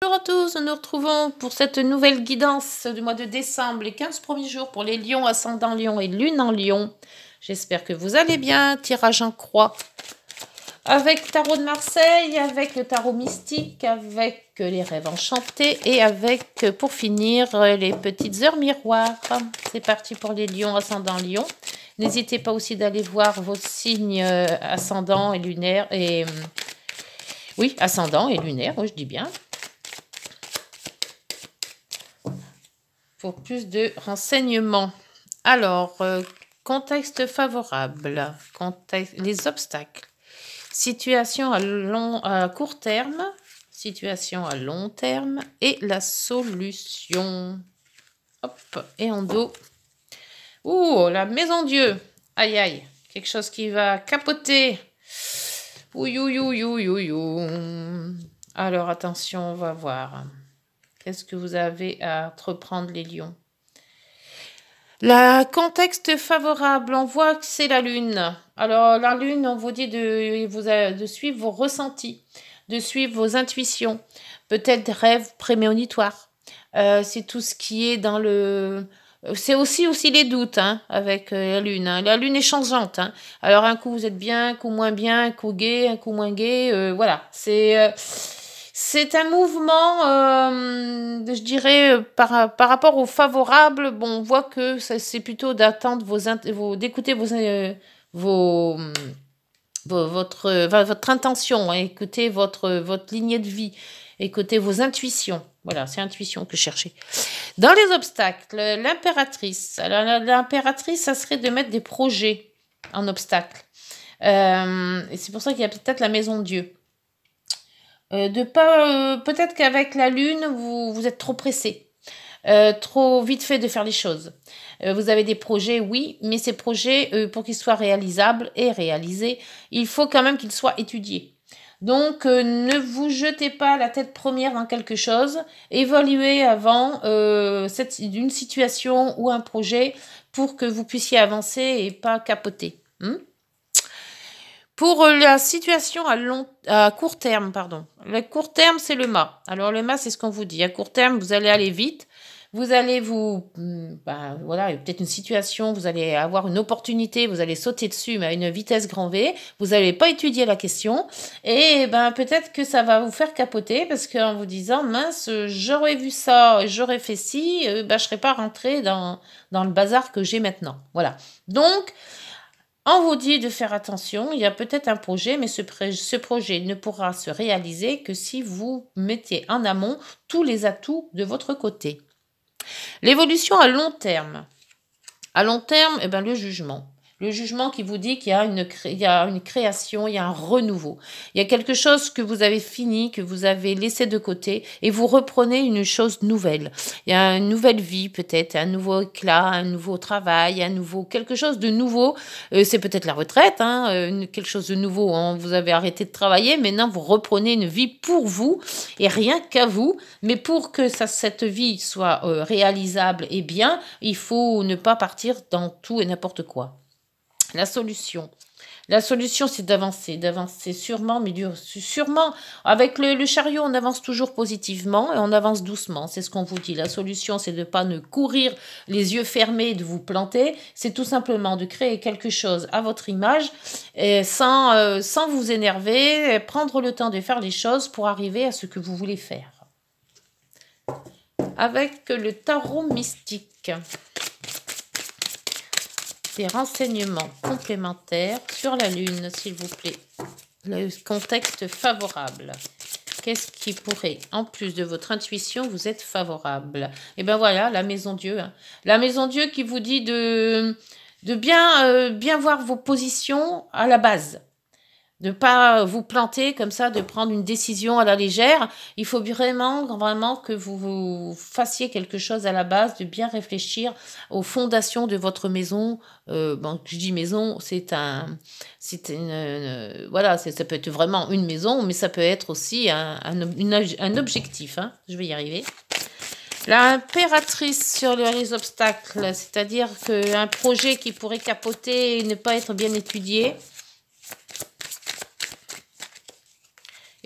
Bonjour à tous, nous nous retrouvons pour cette nouvelle guidance du mois de décembre, les 15 premiers jours pour les lions, ascendant lion et lune en lion. J'espère que vous allez bien, tirage en croix. Avec Tarot de Marseille, avec le tarot mystique, avec les rêves enchantés et avec, pour finir, les petites heures miroirs. C'est parti pour les lions, ascendant lion. N'hésitez pas aussi d'aller voir vos signes ascendant et lunaire et... oui, ascendant et lunaire, oui, je dis bien. Pour plus de renseignements. Alors, contexte favorable, les obstacles, situation à court terme, situation à long terme et la solution. Hop, et en dos. Ouh, la maison Dieu. Aïe, aïe, quelque chose qui va capoter. Ouh, ouh, ouh, ouh, ouh, ouh. Alors, attention, on va voir. Qu'est-ce que vous avez à entreprendre, les lions? Le contexte favorable, on voit que c'est la lune. Alors, la lune, on vous dit de suivre vos ressentis, de suivre vos intuitions, peut-être des rêves prémonitoires. C'est tout ce qui est dans le... C'est aussi les doutes hein, avec la lune. Hein. La lune est changeante. Hein. Alors, un coup, vous êtes bien, un coup moins bien, un coup gai, un coup moins gai. Voilà, c'est un mouvement, je dirais, par rapport au favorable. Bon, on voit que c'est plutôt d'attendre d'écouter votre intention, hein, écouter votre lignée de vie, écouter vos intuitions. Voilà, c'est intuition que je cherchais. Dans les obstacles, l'impératrice. Alors, l'impératrice, ça serait de mettre des projets en obstacle. Et c'est pour ça qu'il y a peut-être la maison de Dieu. Peut-être qu'avec la lune, vous êtes trop pressé, trop vite fait de faire les choses. Vous avez des projets, oui, mais ces projets, pour qu'ils soient réalisables et réalisés, il faut quand même qu'ils soient étudiés. Donc, ne vous jetez pas la tête première dans quelque chose. Évaluez avant une situation ou un projet pour que vous puissiez avancer et pas capoter. Pour la situation à court terme, pardon. Le court terme, c'est le mât. Alors, le mât, c'est ce qu'on vous dit. À court terme, vous allez aller vite. Vous allez voilà, il y a peut-être une situation, vous allez avoir une opportunité, vous allez sauter dessus, mais à une vitesse grand V. Vous n'allez pas étudier la question. Et peut-être que ça va vous faire capoter parce qu'en vous disant, mince, j'aurais vu ça, j'aurais fait ci, je ne serais pas rentré dans le bazar que j'ai maintenant. Voilà. Donc, on vous dit de faire attention, il y a peut-être un projet, mais ce projet ne pourra se réaliser que si vous mettez en amont tous les atouts de votre côté. L'évolution à long terme. À long terme, le jugement. Le jugement qui vous dit qu'il y a une création, il y a un renouveau. Il y a quelque chose que vous avez fini, que vous avez laissé de côté et vous reprenez une chose nouvelle. Il y a une nouvelle vie peut-être, un nouveau éclat, un nouveau travail, quelque chose de nouveau. C'est peut-être la retraite, hein, quelque chose de nouveau. Hein. Vous avez arrêté de travailler, maintenant vous reprenez une vie pour vous et rien qu'à vous. Mais pour que cette vie soit réalisable et bien, il faut ne pas partir dans tout et n'importe quoi. La solution, c'est d'avancer sûrement, mais sûrement. Avec le chariot, on avance toujours positivement et on avance doucement. C'est ce qu'on vous dit. La solution, c'est de ne pas courir les yeux fermés, de vous planter. C'est tout simplement de créer quelque chose à votre image sans vous énerver, prendre le temps de faire les choses pour arriver à ce que vous voulez faire. Avec le tarot mystique. Des renseignements complémentaires sur la lune, s'il vous plaît. Le contexte favorable. Qu'est-ce qui pourrait, en plus de votre intuition, vous être favorable? Et voilà, la maison Dieu. Hein. La maison Dieu qui vous dit de bien voir vos positions à la base. De ne pas vous planter comme ça, de prendre une décision à la légère. Il faut vraiment que vous fassiez quelque chose à la base, de bien réfléchir aux fondations de votre maison. Je dis maison, voilà, ça peut être vraiment une maison, mais ça peut être aussi un objectif. Hein. Je vais y arriver. L'impératrice sur les obstacles, c'est-à-dire qu'un projet qui pourrait capoter et ne pas être bien étudié.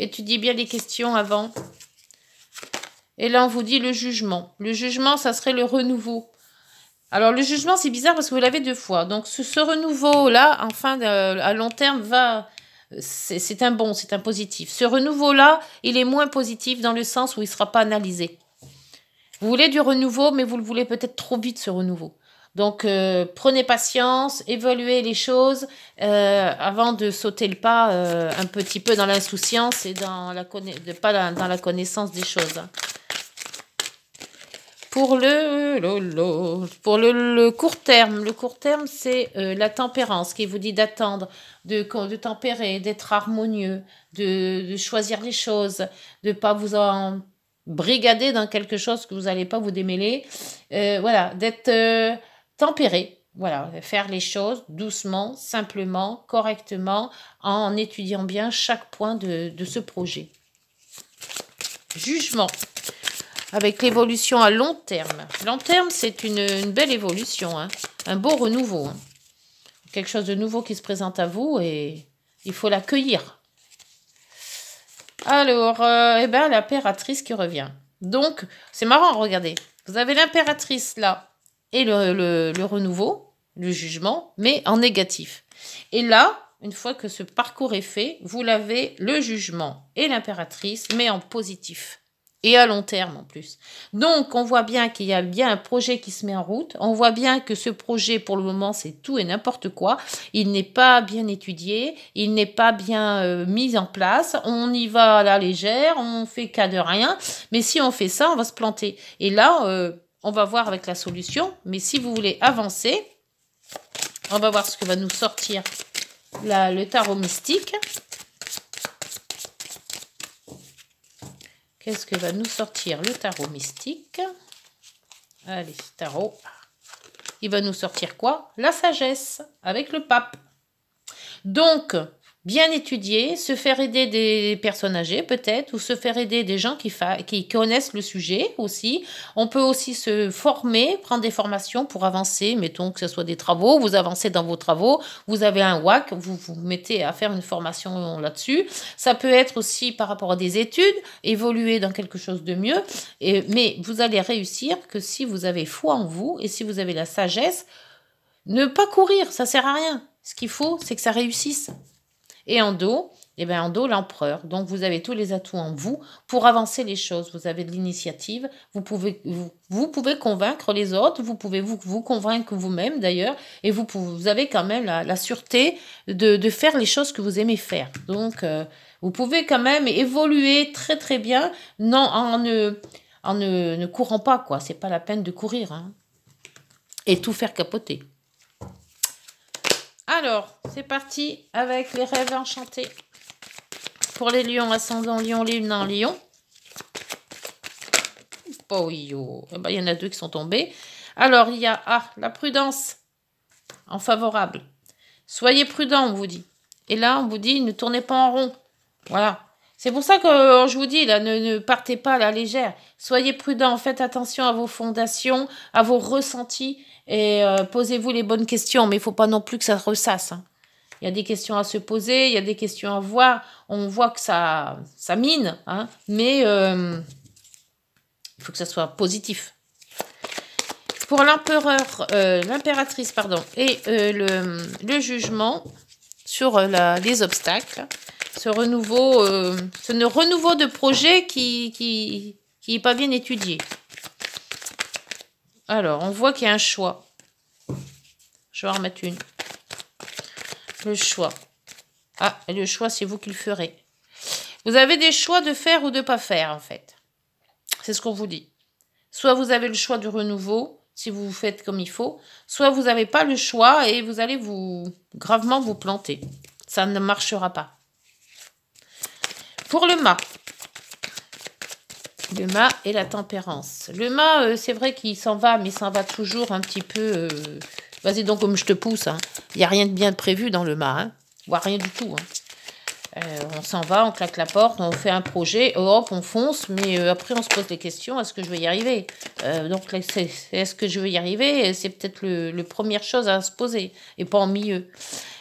Étudiez bien les questions avant. Et là, on vous dit le jugement. Le jugement, ça serait le renouveau. Alors, le jugement, c'est bizarre parce que vous l'avez 2 fois. Donc, ce renouveau-là, enfin, à long terme, c'est un bon, c'est un positif. Ce renouveau-là, il est moins positif dans le sens où il ne sera pas analysé. Vous voulez du renouveau, mais vous le voulez peut-être trop vite, ce renouveau. Donc, prenez patience, évaluez les choses avant de sauter le pas un petit peu dans l'insouciance et dans dans la connaissance des choses. Hein. Pour le court terme, c'est la tempérance qui vous dit d'attendre, de tempérer, d'être harmonieux, de choisir les choses, de ne pas vous en brigader dans quelque chose que vous n'allez pas vous démêler. Voilà, d'être tempéré. Voilà, faire les choses doucement, simplement, correctement, en étudiant bien chaque point de ce projet. Jugement. Avec l'évolution à long terme. Long terme, c'est une belle évolution, hein. Un beau renouveau. Hein. Quelque chose de nouveau qui se présente à vous et il faut l'accueillir. Alors, l'impératrice qui revient. Donc, c'est marrant, regardez. Vous avez l'impératrice là et le renouveau, le jugement, mais en négatif. Et là, une fois que ce parcours est fait, vous l'avez le jugement et l'impératrice, mais en positif. Et à long terme en plus. Donc, on voit bien qu'il y a bien un projet qui se met en route. On voit bien que ce projet, pour le moment, c'est tout et n'importe quoi. Il n'est pas bien étudié, il n'est pas bien mis en place. On y va à la légère, on fait cas de rien. Mais si on fait ça, on va se planter. Et là, on va voir avec la solution. Mais si vous voulez avancer, on va voir ce que va nous sortir le tarot mystique. Qu'est-ce que va nous sortir le tarot mystique? Allez, tarot. Il va nous sortir quoi? La sagesse, avec le pape. Donc, bien étudier, se faire aider des personnes âgées peut-être, ou se faire aider des gens qui connaissent le sujet aussi. On peut aussi se former, prendre des formations pour avancer, mettons que ce soit des travaux, vous avancez dans vos travaux, vous avez un WAC, vous vous mettez à faire une formation là-dessus. Ça peut être aussi par rapport à des études, évoluer dans quelque chose de mieux, mais vous allez réussir que si vous avez foi en vous et si vous avez la sagesse, ne pas courir, ça sert à rien. Ce qu'il faut, c'est que ça réussisse. Et en dos, l'empereur. Donc, vous avez tous les atouts en vous pour avancer les choses. Vous avez de l'initiative. Vous pouvez convaincre les autres. Vous pouvez vous convaincre vous-même, d'ailleurs. Et vous avez quand même la sûreté de faire les choses que vous aimez faire. Donc, vous pouvez quand même évoluer très, très bien en ne courant pas, quoi. C'est pas la peine de courir. Hein. Et tout faire capoter. Alors, c'est parti avec les rêves enchantés. Pour les lions, ascendant lion, lune en lion. Oh, yo. Eh ben, il y en a 2 qui sont tombés. Alors, il y a la prudence en favorable. Soyez prudent, on vous dit. Et là, on vous dit, ne tournez pas en rond. Voilà. C'est pour ça que je vous dis, là, ne partez pas à la légère. Soyez prudent, faites attention à vos fondations, à vos ressentis et posez-vous les bonnes questions. Mais il ne faut pas non plus que ça ressasse. Hein. Il y a des questions à se poser, il y a des questions à voir. On voit que ça mine, hein, mais il faut que ça soit positif. Pour l'impératrice, et le jugement sur les obstacles, ce renouveau de projet qui n'est pas bien étudié. Alors, on voit qu'il y a un choix. Je vais en remettre une. Le choix. Ah, et le choix, c'est vous qui le ferez. Vous avez des choix de faire ou de ne pas faire, en fait. C'est ce qu'on vous dit. Soit vous avez le choix du renouveau, si vous faites comme il faut, soit vous n'avez pas le choix et vous allez gravement vous planter. Ça ne marchera pas. Pour le mât. Le mât et la tempérance. Le mât, c'est vrai qu'il s'en va, mais il s'en va toujours un petit peu... Vas-y donc comme je te pousse. Hein. Il n'y a rien de bien prévu dans le mât. Hein. Voire rien du tout. Hein. On s'en va, on claque la porte, on fait un projet, hop, on fonce, mais après on se pose les questions, est-ce que je vais y arriver? Donc est-ce que je vais y arriver? C'est peut-être la première chose à se poser, et pas en milieu.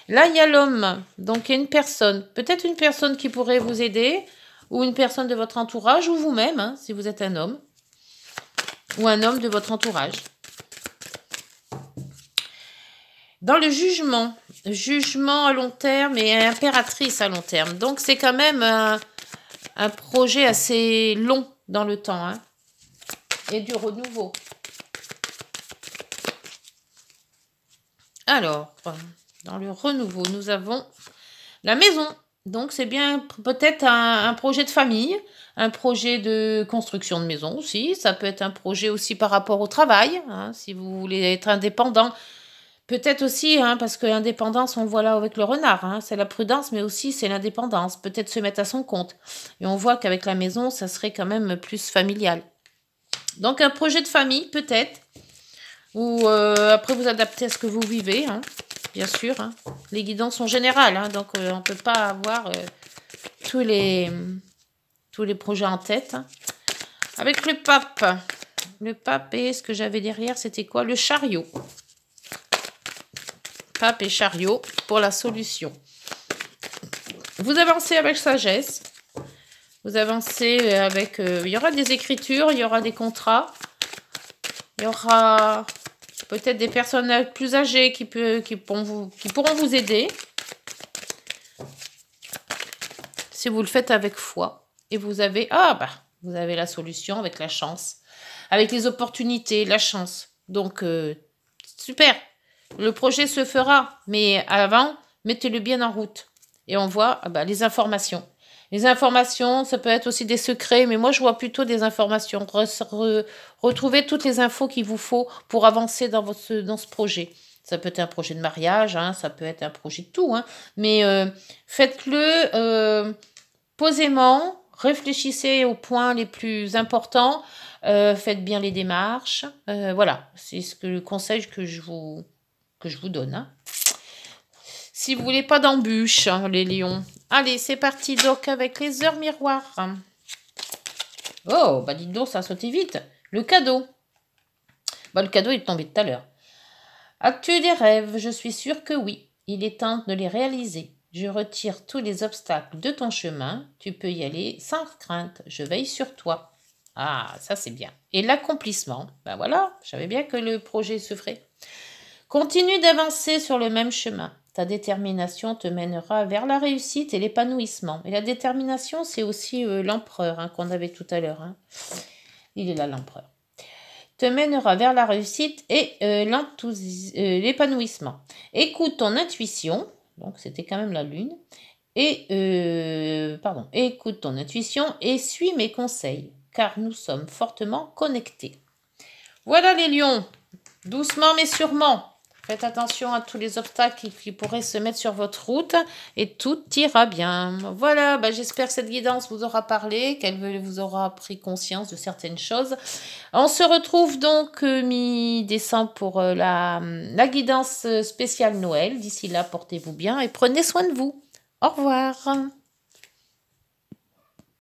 Là, il y a l'homme, donc il y a une personne, peut-être une personne qui pourrait vous aider, ou une personne de votre entourage, ou vous-même, hein, si vous êtes un homme. ou un homme de votre entourage. Dans le jugement à long terme et impératrice à long terme. Donc, c'est quand même un projet assez long dans le temps, hein, et du renouveau. Alors, dans le renouveau, nous avons la maison. Donc, c'est bien peut-être un projet de famille, un projet de construction de maison aussi. Ça peut être un projet aussi par rapport au travail, hein, si vous voulez être indépendant. Peut-être aussi, hein, parce que l'indépendance, on le voit là avec le renard, hein, c'est la prudence, mais aussi c'est l'indépendance. Peut-être se mettre à son compte. Et on voit qu'avec la maison, ça serait quand même plus familial. Donc, un projet de famille, peut-être. Ou après, vous adaptez à ce que vous vivez, hein, bien sûr. Hein. Les guidances sont générales, hein, donc on ne peut pas avoir tous les projets en tête. Hein. Avec le pape. Le pape et ce que j'avais derrière, c'était quoi? Le chariot. Pape et chariot pour la solution. Vous avancez avec sagesse. Vous avancez avec... il y aura des écritures, il y aura des contrats. Il y aura peut-être des personnes plus âgées qui pourront vous aider. Si vous le faites avec foi. Et vous avez... vous avez la solution avec la chance. Avec les opportunités, la chance. Donc, super. Le projet se fera, mais avant, mettez-le bien en route. Et on voit les informations. Les informations, ça peut être aussi des secrets, mais moi, je vois plutôt des informations. Retrouvez toutes les infos qu'il vous faut pour avancer dans ce projet. Ça peut être un projet de mariage, hein, ça peut être un projet de tout. Hein, mais faites-le posément, réfléchissez aux points les plus importants, faites bien les démarches. Voilà, c'est le conseil que je vous donne. Hein. Si vous voulez pas d'embûches, hein, les lions. Allez, c'est parti donc avec les heures miroirs. Oh, dites donc, ça a sauté vite. Le cadeau. Le cadeau est tombé tout à l'heure. As-tu des rêves? Je suis sûre que oui. Il est temps de les réaliser. Je retire tous les obstacles de ton chemin. Tu peux y aller sans crainte. Je veille sur toi. Ah, ça c'est bien. Et l'accomplissement. Voilà, je savais bien que le projet se ferait. Continue d'avancer sur le même chemin. Ta détermination te mènera vers la réussite et l'épanouissement. Et la détermination, c'est aussi l'empereur hein, qu'on avait tout à l'heure. Hein. Il est là, l'empereur. Te mènera vers la réussite et l'épanouissement. Écoute ton intuition. Donc, c'était quand même la lune. Écoute ton intuition et suis mes conseils, car nous sommes fortement connectés. Voilà les lions. Doucement mais sûrement. Faites attention à tous les obstacles qui pourraient se mettre sur votre route et tout ira bien. Voilà, j'espère que cette guidance vous aura parlé, qu'elle vous aura pris conscience de certaines choses. On se retrouve donc mi-décembre pour la guidance spéciale Noël. D'ici là, portez-vous bien et prenez soin de vous. Au revoir.